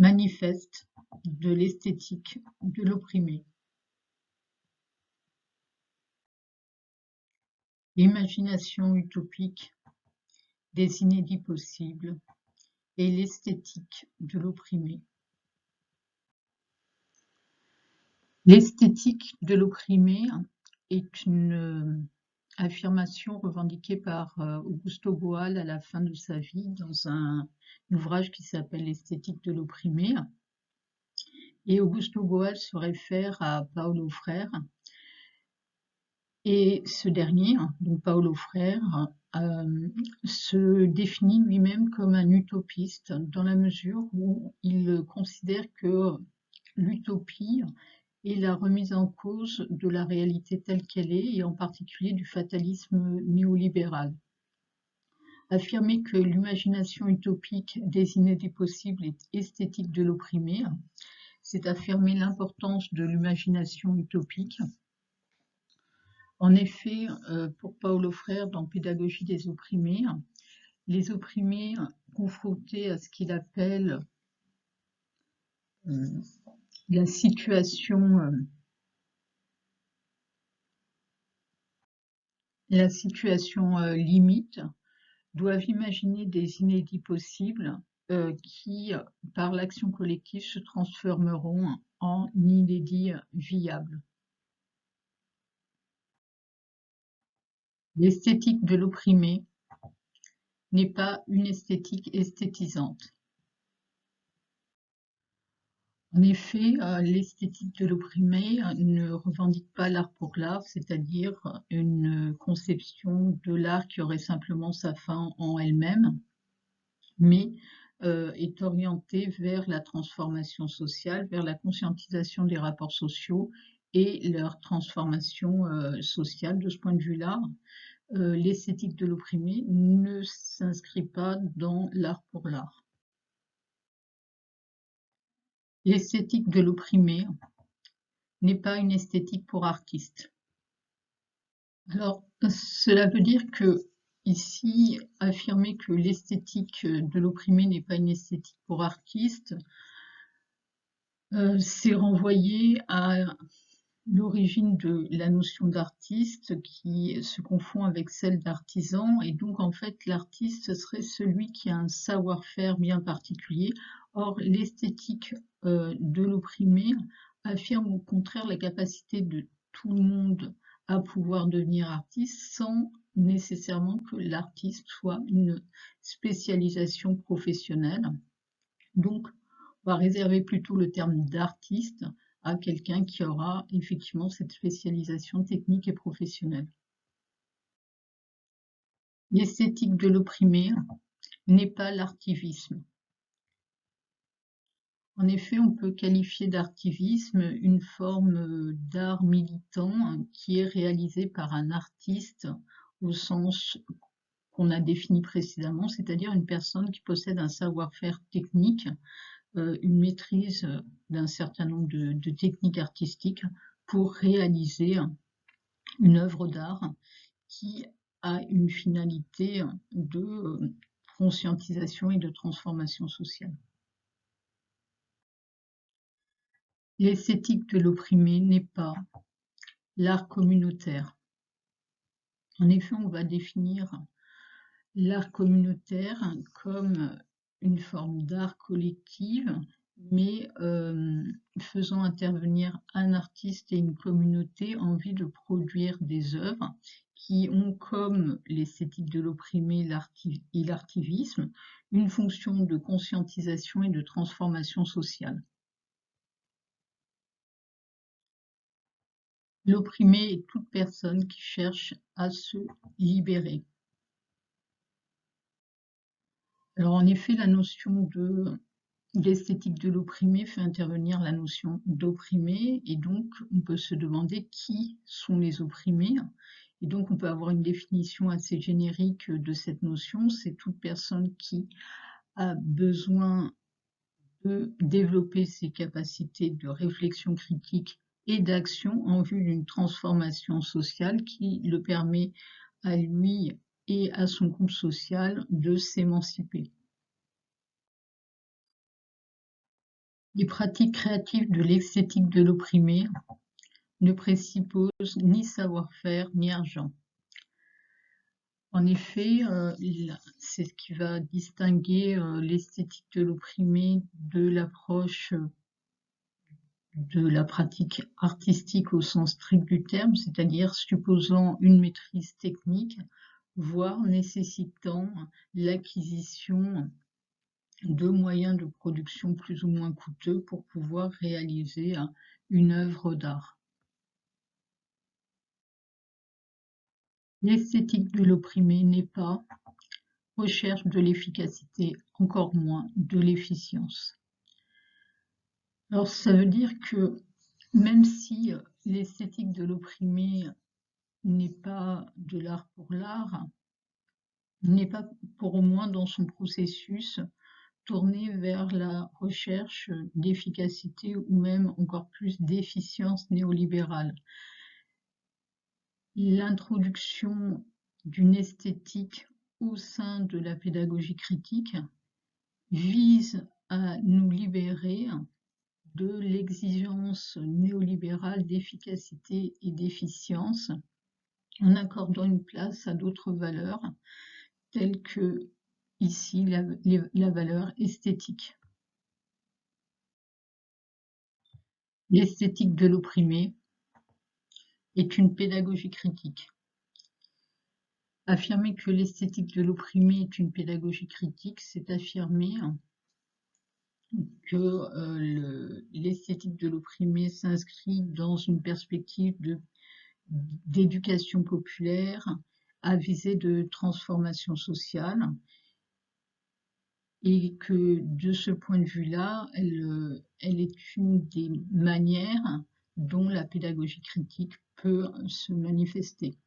Manifeste de l'esthétique de l'opprimé. L'imagination utopique des inédits possibles et l'esthétique de l'opprimé. L'esthétique de l'opprimé est une affirmation revendiquée par Augusto Boal à la fin de sa vie dans un ouvrage qui s'appelle L'esthétique de l'opprimé. Et Augusto Boal se réfère à Paulo Freire. Et ce dernier, donc Paulo Freire, se définit lui-même comme un utopiste dans la mesure où il considère que l'utopie est la remise en cause de la réalité telle qu'elle est, et en particulier du fatalisme néolibéral. Affirmer que l'imagination utopique des inédits possibles est esthétique de l'opprimé, c'est affirmer l'importance de l'imagination utopique. En effet, pour Paulo Freire, dans Pédagogie des opprimés, les opprimés confrontés à ce qu'il appelle la situation limite, doivent imaginer des inédits possibles qui, par l'action collective, se transformeront en inédits viables. L'esthétique de l'opprimé n'est pas une esthétique esthétisante. En effet, l'esthétique de l'opprimé ne revendique pas l'art pour l'art, c'est-à-dire une conception de l'art qui aurait simplement sa fin en elle-même, mais est orientée vers la transformation sociale, vers la conscientisation des rapports sociaux et leur transformation sociale. De ce point de vue-là, l'esthétique de l'opprimé ne s'inscrit pas dans l'art pour l'art. L'esthétique de l'opprimé n'est pas une esthétique pour artistes. Alors, cela veut dire que, ici, affirmer que l'esthétique de l'opprimé n'est pas une esthétique pour artistes, c'est renvoyer à l'origine de la notion d'artiste qui se confond avec celle d'artisan, et donc en fait l'artiste ce serait celui qui a un savoir-faire bien particulier. Or l'esthétique de l'opprimé affirme au contraire la capacité de tout le monde à pouvoir devenir artiste sans nécessairement que l'artiste soit une spécialisation professionnelle. Donc on va réserver plutôt le terme d'artiste à quelqu'un qui aura effectivement cette spécialisation technique et professionnelle. L'esthétique de l'opprimé n'est pas l'artivisme. En effet, on peut qualifier d'artivisme une forme d'art militant qui est réalisé par un artiste au sens qu'on a défini précédemment, c'est-à-dire une personne qui possède un savoir-faire technique, une maîtrise d'un certain nombre de techniques artistiques pour réaliser une œuvre d'art qui a une finalité de conscientisation et de transformation sociale. L'esthétique de l'opprimé n'est pas l'art communautaire. En effet, on va définir l'art communautaire comme une forme d'art collective, mais faisant intervenir un artiste et une communauté en vue de produire des œuvres qui ont, comme l'esthétique de l'opprimé et l'artivisme, une fonction de conscientisation et de transformation sociale. L'opprimé est toute personne qui cherche à se libérer. Alors en effet, la notion l'esthétique de l'opprimé fait intervenir la notion d'opprimé, et donc on peut se demander qui sont les opprimés. Et donc on peut avoir une définition assez générique de cette notion, c'est toute personne qui a besoin de développer ses capacités de réflexion critique et d'action en vue d'une transformation sociale qui le permet à lui et à son groupe social de s'émanciper. Les pratiques créatives de l'esthétique de l'opprimé ne présupposent ni savoir-faire ni argent. En effet, c'est ce qui va distinguer l'esthétique de l'opprimé de l'approche de la pratique artistique au sens strict du terme, c'est-à-dire supposant une maîtrise technique, voire nécessitant l'acquisition de moyens de production plus ou moins coûteux pour pouvoir réaliser une œuvre d'art. L'esthétique de l'opprimé n'est pas recherche de l'efficacité, encore moins de l'efficience. Alors ça veut dire que même si l'esthétique de l'opprimé n'est pas de l'art pour l'art, n'est pas pour au moins dans son processus tourné vers la recherche d'efficacité ou même encore plus d'efficience néolibérale. L'introduction d'une esthétique au sein de la pédagogie critique vise à nous libérer de l'exigence néolibérale d'efficacité et d'efficience en accordant une place à d'autres valeurs telles que ici la valeur esthétique. L'esthétique de l'opprimé est une pédagogie critique. Affirmer que l'esthétique de l'opprimé est une pédagogie critique, c'est affirmer que l'esthétique de l'opprimé s'inscrit dans une perspective d'éducation populaire à visée de transformation sociale et que de ce point de vue-là, elle est une des manières dont la pédagogie critique peut se manifester.